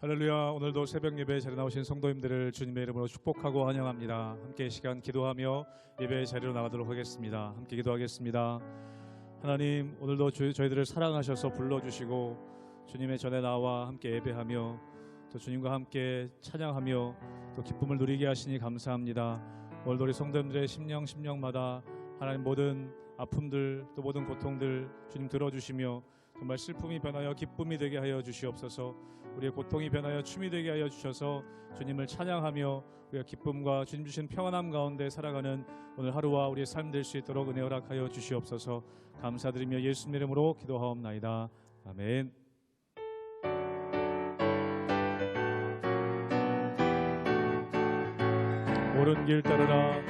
할렐루야. 오늘도 새벽 예배에 자리에 나오신 성도님들을 주님의 이름으로 축복하고 환영합니다. 함께 이 시간 기도하며 예배의 자리로 나가도록 하겠습니다. 함께 기도하겠습니다. 하나님, 오늘도 저희들을 사랑하셔서 불러주시고 주님의 전에 나와 함께 예배하며 또 주님과 함께 찬양하며 또 기쁨을 누리게 하시니 감사합니다. 오늘도 우리 성도님들의 심령마다 하나님 모든 아픔들 또 모든 고통들 주님 들어주시며 정말 슬픔이 변하여 기쁨이 되게 하여 주시옵소서. 우리의 고통이 변하여 춤이 되게 하여 주셔서 주님을 찬양하며 우리가 기쁨과 주님 주신 평안함 가운데 살아가는 오늘 하루와 우리의 삶 될 수 있도록 은혜 허락하여 주시옵소서. 감사드리며 예수님 이름으로 기도하옵나이다. 아멘. 옳은 길 따르라,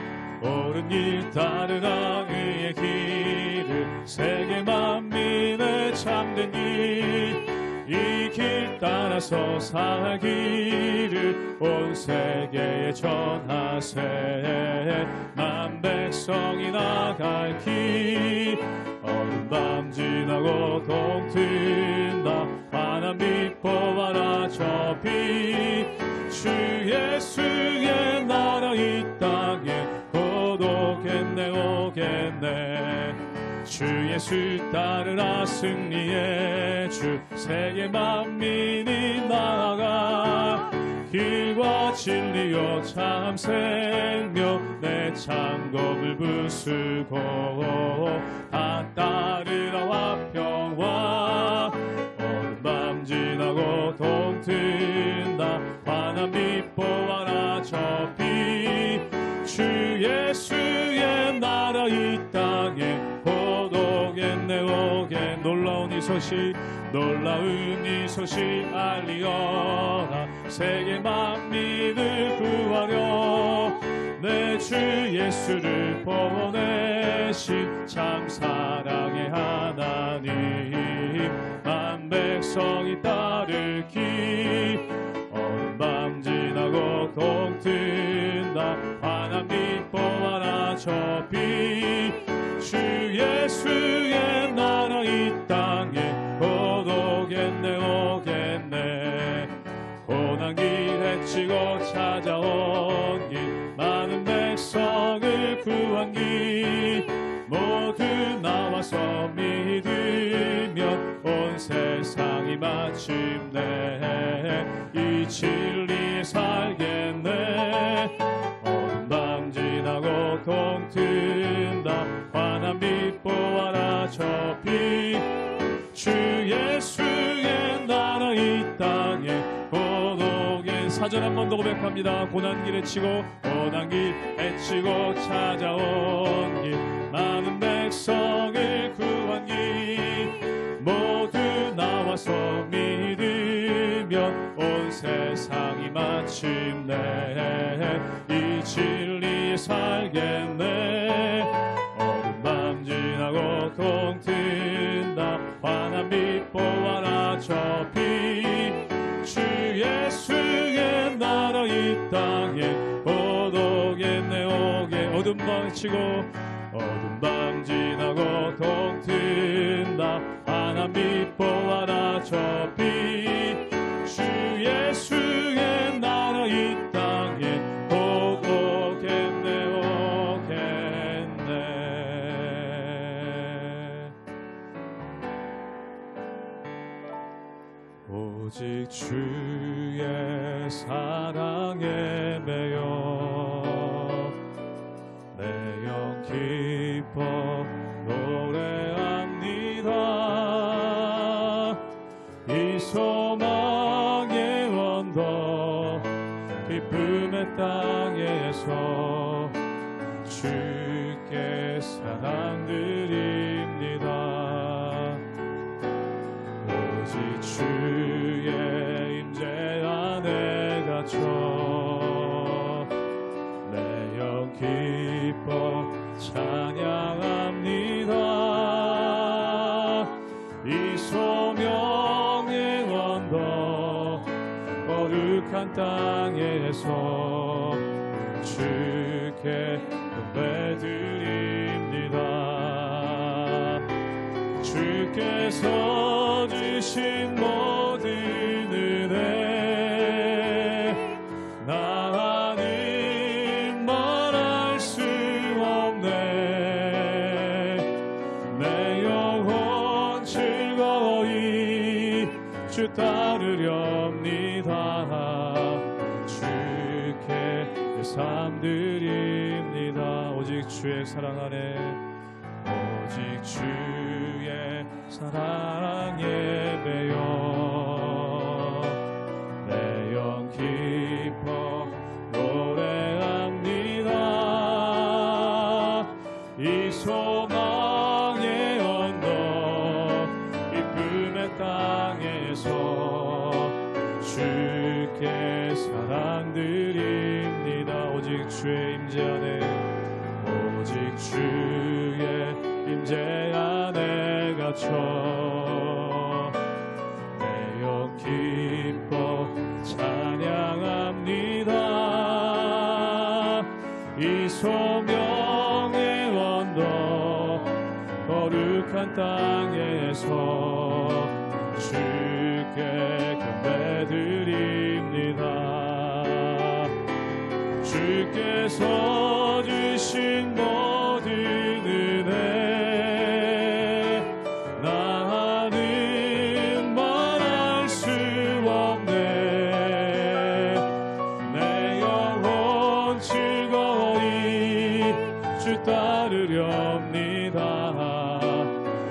옳은 길 따르라. 그의 길은 세계 만민의 참된 길, 이 길 따라서 살기를 온 세계에 전하세. 만 백성이 나갈 길, 어두운 밤 지나고 동튼다. 환한 빛 보아라 저 빛, 주 예수의 나라 이 땅에 곧 오겠네 오겠네. 주 예수 따르라 승리의 주, 세계 만민이 나아가 길과 진리요 참 생명 내 창검을 부수고 다 따르라 화평화. 어두운 밤 지나고 동튼다. 환한 빛 보아라 저 빛, 주 예수의 나라 이 땅에 곧 오겠네 오겠네. 놀라운 이 소식 놀라운 이 소식 알리어라. 세계 만민을 구하려 내 주 예수를 보내신 참 사랑의 하나님. 만 백성이 따를 길, 어두운 밤 지나고 동튼다. 환한 빛 보아라 저 빛, 주 예수의 나라 이 땅에 곧 오겠네 오겠네. 고난길 헤치고 찾아온 길, 많은 백성을 구한 길, 모두 나와서 믿으면 온 세상이 마침내 이 진리에 살겠네. 어두운 밤 지나고 동튼다. 환한 빛 보아라 저 빛, 주 예수의 나라 이 땅에 곧 오겠네. 사전 한 번 더 고백합니다. 고난길 헤치고 고난길 헤치고 찾아온 길, 많은 백성을 구한 길, 모두 나와서 믿으면 온 세상이 마침내 이 진리에 살겠네. 어두운 밤 지나고 동튼다. 환한 빛 보아라 저 빛, 주 예수의 나라 이 땅에 곧 오겠네 오게. 어두운 밤 치고 어두운 밤 지나고 동튼다. 환한 빛 보아라 저 빛, 주 예수의 나라 이 땅에 곧 오겠네 오겠네. 오직 주의 사랑에 매여 내 영 기뻐 노래합니다. 이 소망의 언덕 기쁨의 땅에서 주께 사랑드립니다. 오직 주의 임재 안에 갇혀 내 영 기뻐 찬양합니다. 이 소명의 언덕 거룩한 땅에서 주께 예배드립니다. 주께서 주신 모든 은혜 주 따르렵니다. 주께 내 삶 드립니다. 오직 주의 사랑 안에, 오직 주의 사랑 예배여 내 영 기뻐 노래합니다. 이 소망의 언덕 기쁨의 땅에서 주께 사랑 드립니다. 오직 주의 임재 안에, 오직 주의 임재 안에 갇혀 내 영 기뻐 찬양합니다. 이 소명의 언덕 거룩한 땅에서 주께 경배드립니다. 주께서 주신 모든 은혜 나는 말할 수 없네. 내 영혼 즐거이 주 따르렵니다.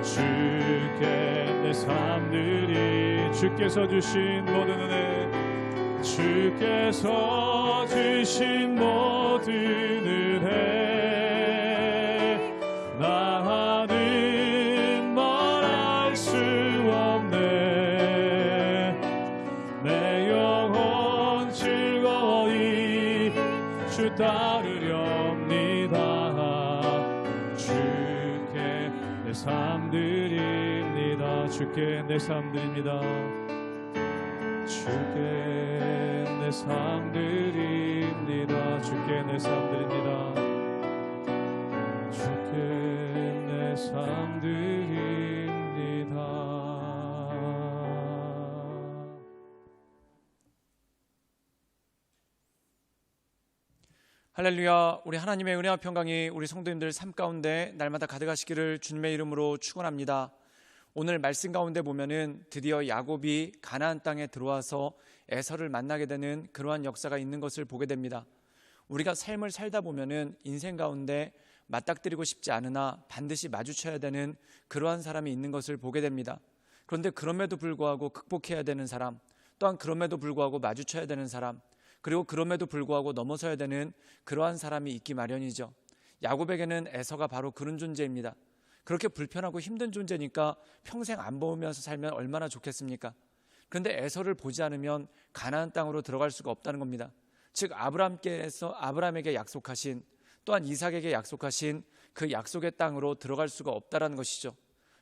주께 내 삶 드리, 주께서 주신 모든 은혜, 주께서 주신 모든 은혜 나는 말할 수 없네. 내 영혼 즐거이 주 따르렵니다. 주께 내 삶 드립니다. 주께 내 삶 드립니다. 주께 내 삶 드립니다. 주께 내 삶 드립니다. 주께 내 삶 드립니다. 할렐루야. 우리 하나님의 은혜와 평강이 우리 성도님들 삶 가운데 날마다 가득하시기를 주님의 이름으로 축원합니다. 오늘 말씀 가운데 보면은 드디어 야곱이 가나안 땅에 들어와서 에서를 만나게 되는 그러한 역사가 있는 것을 보게 됩니다. 우리가 삶을 살다 보면은 인생 가운데 맞닥뜨리고 싶지 않으나 반드시 마주쳐야 되는 그러한 사람이 있는 것을 보게 됩니다. 그런데 그럼에도 불구하고 극복해야 되는 사람, 또한 그럼에도 불구하고 마주쳐야 되는 사람, 그리고 그럼에도 불구하고 넘어서야 되는 그러한 사람이 있기 마련이죠. 야곱에게는 에서가 바로 그런 존재입니다. 그렇게 불편하고 힘든 존재니까 평생 안 보면서 살면 얼마나 좋겠습니까? 그런데 에서를 보지 않으면 가나안 땅으로 들어갈 수가 없다는 겁니다. 즉 아브라함에게 약속하신, 또한 이삭에게 약속하신 그 약속의 땅으로 들어갈 수가 없다는 것이죠.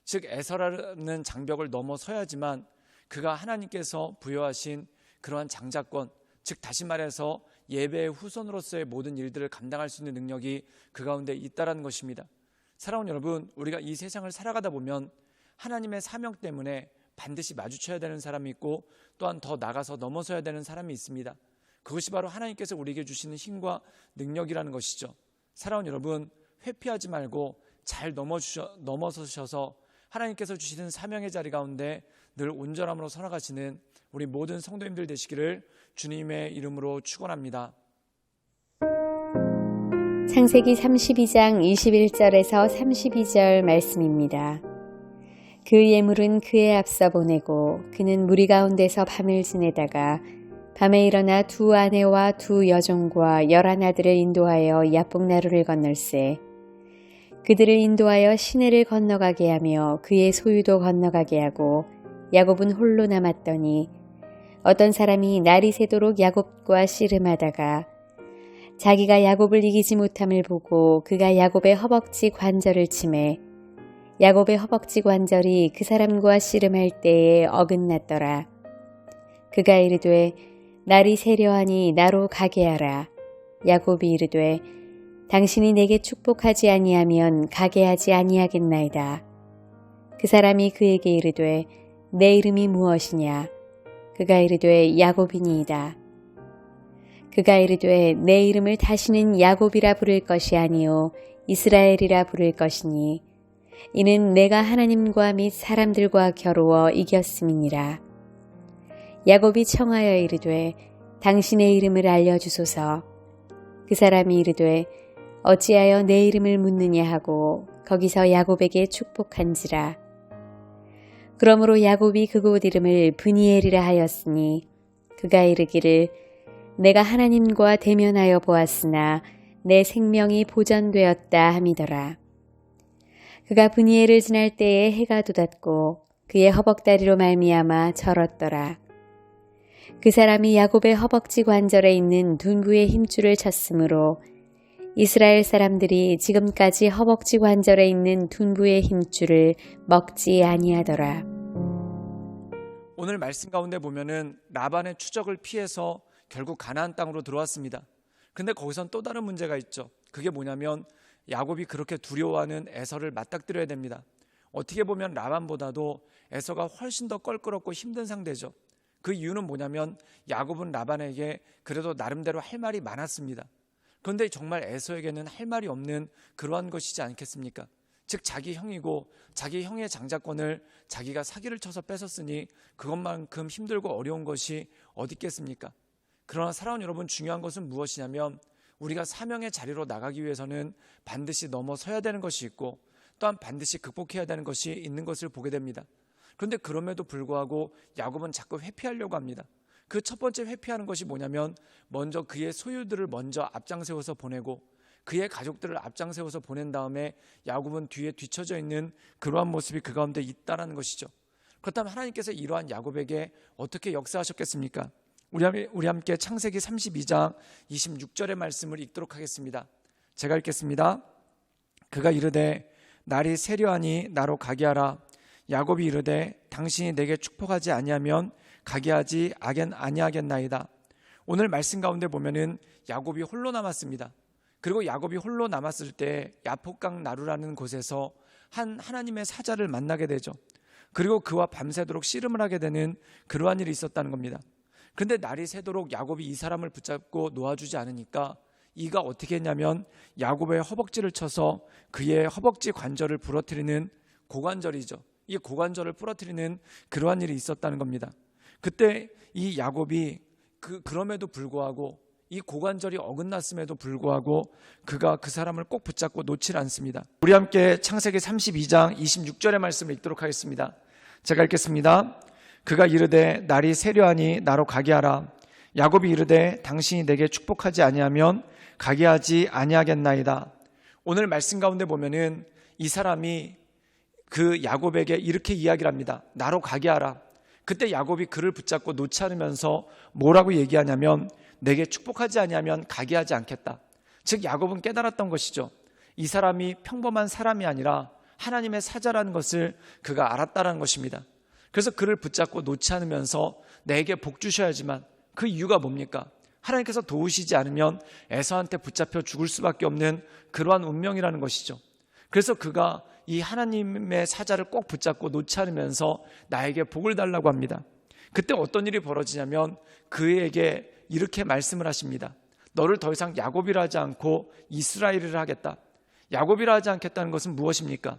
즉 에서라는 장벽을 넘어서야지만 그가 하나님께서 부여하신 그러한 장자권, 즉 다시 말해서 예배의 후손으로서의 모든 일들을 감당할 수 있는 능력이 그 가운데 있다는 것입니다. 사랑하는 여러분, 우리가 이 세상을 살아가다 보면 하나님의 사명 때문에 반드시 마주쳐야 되는 사람이 있고, 또한 더 나가서 넘어서야 되는 사람이 있습니다. 그것이 바로 하나님께서 우리에게 주시는 힘과 능력이라는 것이죠. 사랑하는 여러분, 회피하지 말고 잘 넘어서셔서 하나님께서 주시는 사명의 자리 가운데 늘 온전함으로 살아가시는 우리 모든 성도님들 되시기를 주님의 이름으로 축원합니다. 창세기 32장 21절에서 32절 말씀입니다. 그 예물은 그에 앞서 보내고 그는 무리 가운데서 밤을 지내다가 밤에 일어나 두 아내와 두 여종과 11아들을 인도하여 야복나루를 건널세. 그들을 인도하여 시내를 건너가게 하며 그의 소유도 건너가게 하고 야곱은 홀로 남았더니 어떤 사람이 날이 새도록 야곱과 씨름하다가 자기가 야곱을 이기지 못함을 보고 그가 야곱의 허벅지 관절을 치매 야곱의 허벅지 관절이 그 사람과 씨름할 때에 어긋났더라. 그가 이르되 날이 새려하니 나로 가게 하라. 야곱이 이르되 당신이 내게 축복하지 아니하면 가게 하지 아니하겠나이다. 그 사람이 그에게 이르되 내 이름이 무엇이냐? 그가 이르되 야곱이니이다. 그가 이르되 내 이름을 다시는 야곱이라 부를 것이 아니요 이스라엘이라 부를 것이니 이는 내가 하나님과 및 사람들과 겨루어 이겼음이니라. 야곱이 청하여 이르되 당신의 이름을 알려주소서. 그 사람이 이르되 어찌하여 내 이름을 묻느냐 하고 거기서 야곱에게 축복한지라. 그러므로 야곱이 그곳 이름을 브니엘이라 하였으니 그가 이르기를 내가 하나님과 대면하여 보았으나 내 생명이 보전되었다 함이더라. 그가 브니엘을 지날 때에 해가 돋았고 그의 허벅다리로 말미암아 절었더라. 그 사람이 야곱의 허벅지 관절에 있는 둔부의 힘줄을 쳤으므로 이스라엘 사람들이 지금까지 허벅지 관절에 있는 둔부의 힘줄을 먹지 아니하더라. 오늘 말씀 가운데 보면은 라반의 추적을 피해서 결국 가나안 땅으로 들어왔습니다. 근데 거기선 또 다른 문제가 있죠. 그게 뭐냐면 야곱이 그렇게 두려워하는 에서를 맞닥뜨려야 됩니다. 어떻게 보면 라반보다도 에서가 훨씬 더 껄끄럽고 힘든 상대죠. 그 이유는 뭐냐면 야곱은 라반에게 그래도 나름대로 할 말이 많았습니다. 그런데 정말 에서에게는 할 말이 없는 그러한 것이지 않겠습니까? 즉 자기 형이고 자기 형의 장자권을 자기가 사기를 쳐서 뺏었으니 그것만큼 힘들고 어려운 것이 어디 있겠습니까? 그러나 사랑하는 여러분, 중요한 것은 무엇이냐면 우리가 사명의 자리로 나가기 위해서는 반드시 넘어서야 되는 것이 있고 또한 반드시 극복해야 되는 것이 있는 것을 보게 됩니다. 그런데 그럼에도 불구하고 야곱은 자꾸 회피하려고 합니다. 그 첫 번째 회피하는 것이 뭐냐면 먼저 그의 소유들을 먼저 앞장세워서 보내고 그의 가족들을 앞장세워서 보낸 다음에 야곱은 뒤에 뒤처져 있는 그러한 모습이 그 가운데 있다는 것이죠. 그렇다면 하나님께서 이러한 야곱에게 어떻게 역사하셨겠습니까? 우리 함께 창세기 32장 26절의 말씀을 읽도록 하겠습니다. 제가 읽겠습니다. 그가 이르되 날이 세려하니 나로 가게 하라. 야곱이 이르되 당신이 내게 축복하지 아니하면 가게 하지 아니하겠나이다. 오늘 말씀 가운데 보면은 야곱이 홀로 남았습니다. 그리고 야곱이 홀로 남았을 때 야복강 나루라는 곳에서 한 하나님의 사자를 만나게 되죠. 그리고 그와 밤새도록 씨름을 하게 되는 그러한 일이 있었다는 겁니다. 그런데 날이 새도록 야곱이 이 사람을 붙잡고 놓아주지 않으니까 이가 어떻게 했냐면 야곱의 허벅지를 쳐서 그의 허벅지 관절을 부러뜨리는 고관절이죠. 이 고관절을 부러뜨리는 그러한 일이 있었다는 겁니다. 그때 이 야곱이 그럼에도 불구하고 이 고관절이 어긋났음에도 불구하고 그가 그 사람을 꼭 붙잡고 놓질 않습니다. 우리 함께 창세기 32장 26절의 말씀을 읽도록 하겠습니다. 제가 읽겠습니다. 그가 이르되 날이 세려하니 나로 가게 하라. 야곱이 이르되 당신이 내게 축복하지 아니하면 가게 하지 아니하겠나이다. 오늘 말씀 가운데 보면은 이 사람이 그 야곱에게 이렇게 이야기를 합니다. 나로 가게 하라. 그때 야곱이 그를 붙잡고 놓지 않으면서 뭐라고 얘기하냐면 내게 축복하지 아니하면 가게 하지 않겠다. 즉 야곱은 깨달았던 것이죠. 이 사람이 평범한 사람이 아니라 하나님의 사자라는 것을 그가 알았다는 것입니다. 그래서 그를 붙잡고 놓지 않으면서 내게 복 주셔야지만, 그 이유가 뭡니까? 하나님께서 도우시지 않으면 에서한테 붙잡혀 죽을 수밖에 없는 그러한 운명이라는 것이죠. 그래서 그가 이 하나님의 사자를 꼭 붙잡고 놓지 않으면서 나에게 복을 달라고 합니다. 그때 어떤 일이 벌어지냐면 그에게 이렇게 말씀을 하십니다. 너를 더 이상 야곱이라 하지 않고 이스라엘이라 하겠다. 야곱이라 하지 않겠다는 것은 무엇입니까?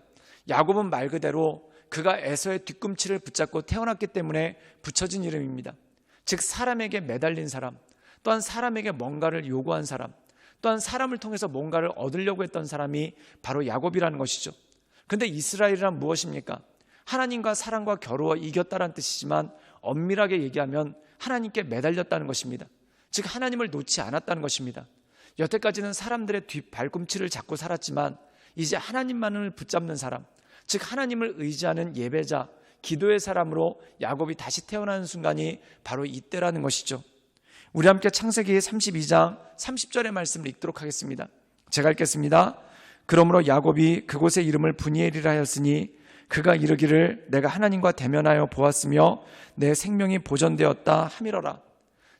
야곱은 말 그대로 그가 에서의 뒤꿈치를 붙잡고 태어났기 때문에 붙여진 이름입니다. 즉 사람에게 매달린 사람, 또한 사람에게 뭔가를 요구한 사람, 또한 사람을 통해서 뭔가를 얻으려고 했던 사람이 바로 야곱이라는 것이죠. 그런데 이스라엘이란 무엇입니까? 하나님과 사람과 겨루어 이겼다는 뜻이지만 엄밀하게 얘기하면 하나님께 매달렸다는 것입니다. 즉 하나님을 놓지 않았다는 것입니다. 여태까지는 사람들의 뒷발꿈치를 잡고 살았지만 이제 하나님만을 붙잡는 사람, 즉 하나님을 의지하는 예배자, 기도의 사람으로 야곱이 다시 태어나는 순간이 바로 이때라는 것이죠. 우리 함께 창세기 32장 30절의 말씀을 읽도록 하겠습니다. 제가 읽겠습니다. 그러므로 야곱이 그곳의 이름을 브니엘이라 하였으니 그가 이르기를 내가 하나님과 대면하여 보았으며 내 생명이 보전되었다 하미러라.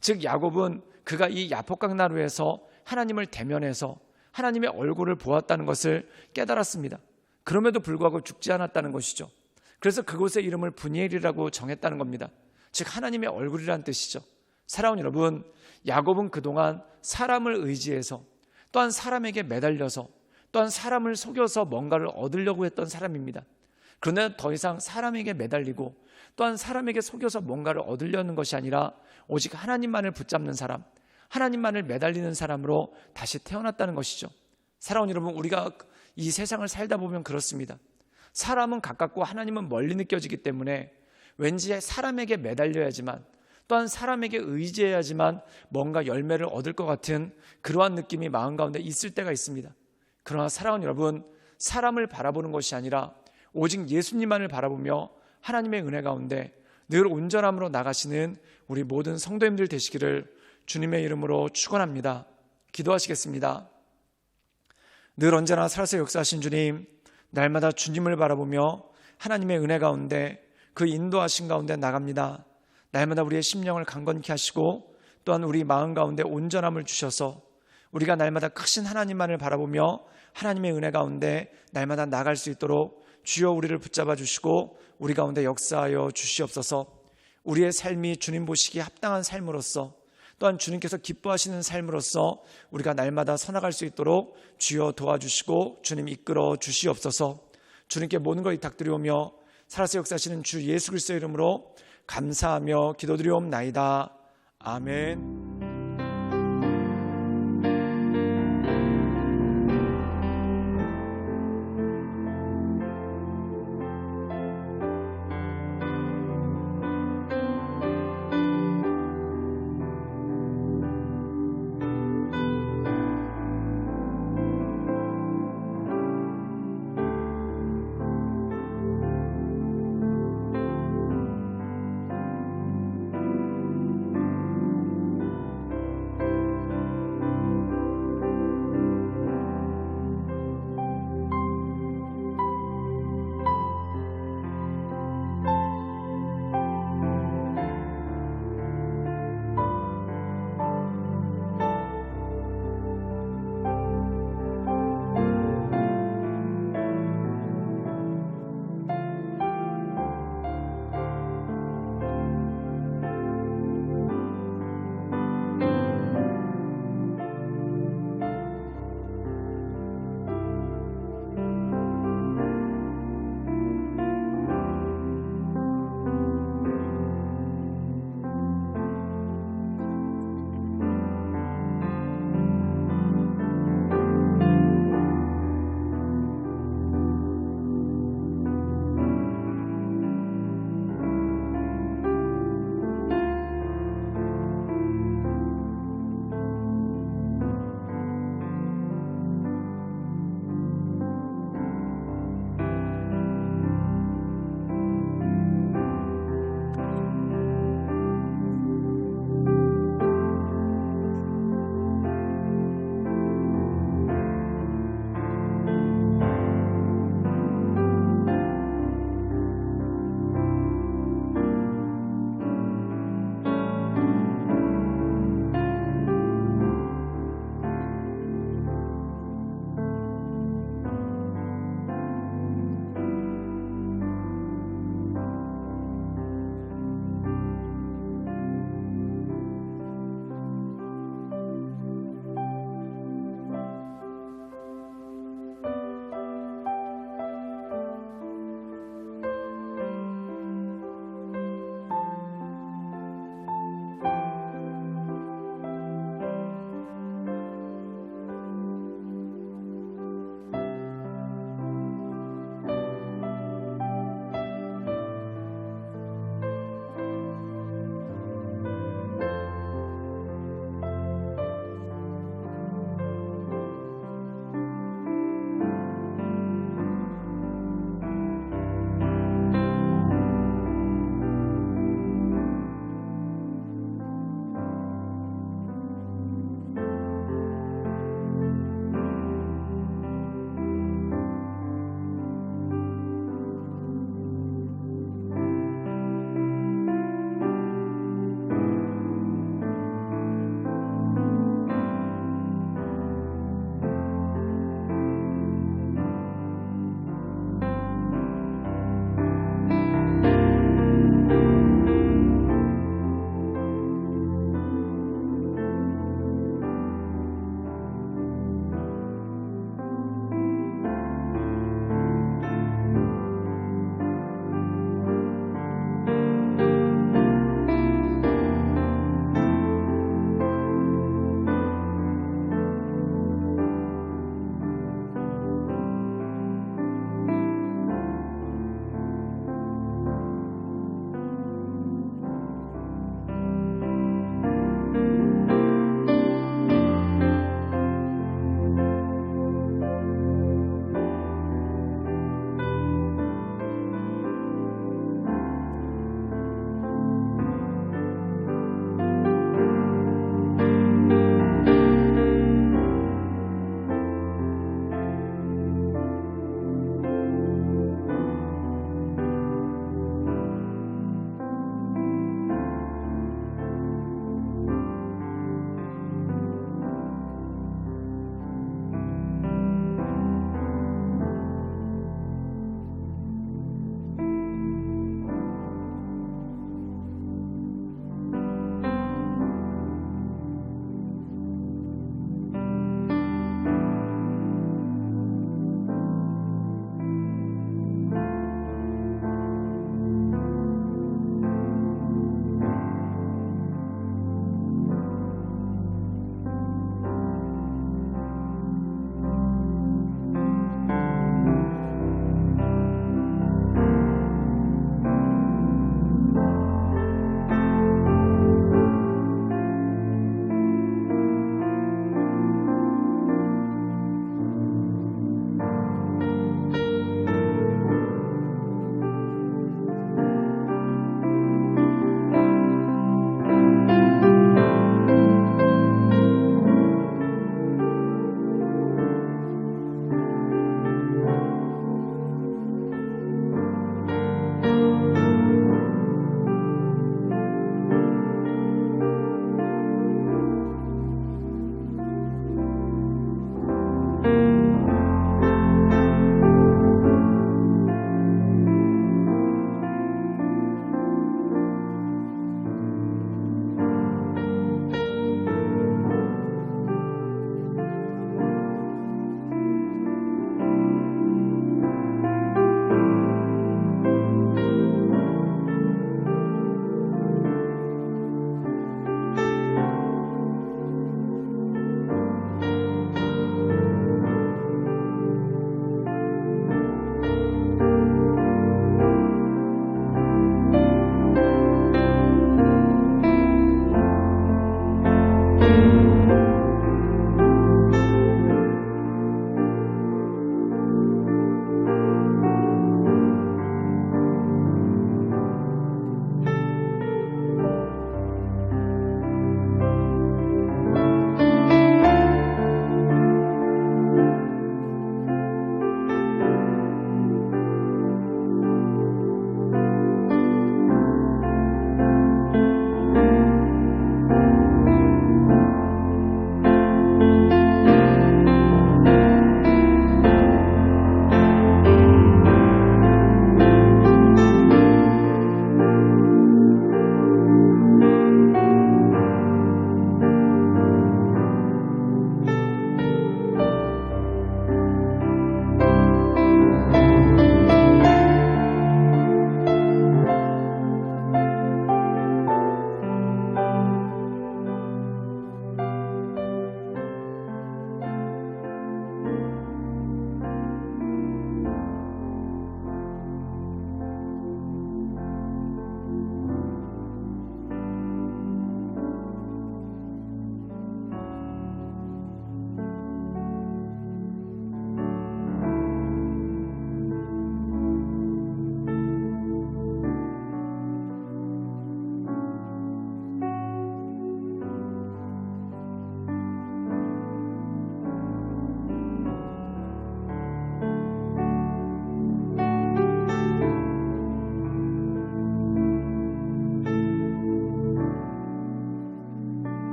즉 야곱은 그가 이 야복강 나루에서 하나님을 대면해서 하나님의 얼굴을 보았다는 것을 깨달았습니다. 그럼에도 불구하고 죽지 않았다는 것이죠. 그래서 그곳의 이름을 브니엘이라고 정했다는 겁니다. 즉 하나님의 얼굴이란 뜻이죠. 사랑하는 여러분, 야곱은 그동안 사람을 의지해서 또한 사람에게 매달려서 또한 사람을 속여서 뭔가를 얻으려고 했던 사람입니다. 그런데 더 이상 사람에게 매달리고 또한 사람에게 속여서 뭔가를 얻으려는 것이 아니라 오직 하나님만을 붙잡는 사람, 하나님만을 매달리는 사람으로 다시 태어났다는 것이죠. 사랑하는 여러분, 우리가 이 세상을 살다 보면 그렇습니다. 사람은 가깝고 하나님은 멀리 느껴지기 때문에 왠지 사람에게 매달려야지만 또한 사람에게 의지해야지만 뭔가 열매를 얻을 것 같은 그러한 느낌이 마음 가운데 있을 때가 있습니다. 그러나 사랑하는 여러분, 사람을 바라보는 것이 아니라 오직 예수님만을 바라보며 하나님의 은혜 가운데 늘 온전함으로 나가시는 우리 모든 성도님들 되시기를 주님의 이름으로 축원합니다. 기도하시겠습니다. 늘 언제나 살아서 역사하신 주님, 날마다 주님을 바라보며 하나님의 은혜 가운데 그 인도하신 가운데 나갑니다. 날마다 우리의 심령을 강건케 하시고 또한 우리 마음 가운데 온전함을 주셔서 우리가 날마다 크신 하나님만을 바라보며 하나님의 은혜 가운데 날마다 나갈 수 있도록 주여 우리를 붙잡아 주시고 우리 가운데 역사하여 주시옵소서. 우리의 삶이 주님 보시기에 합당한 삶으로서 또한 주님께서 기뻐하시는 삶으로서 우리가 날마다 서나갈 수 있도록 주여 도와주시고 주님 이끌어 주시옵소서. 주님께 모든 걸 부탁드리오며 살아서 역사하시는 주 예수 그리스도의 이름으로 감사하며 기도드리옵나이다. 아멘.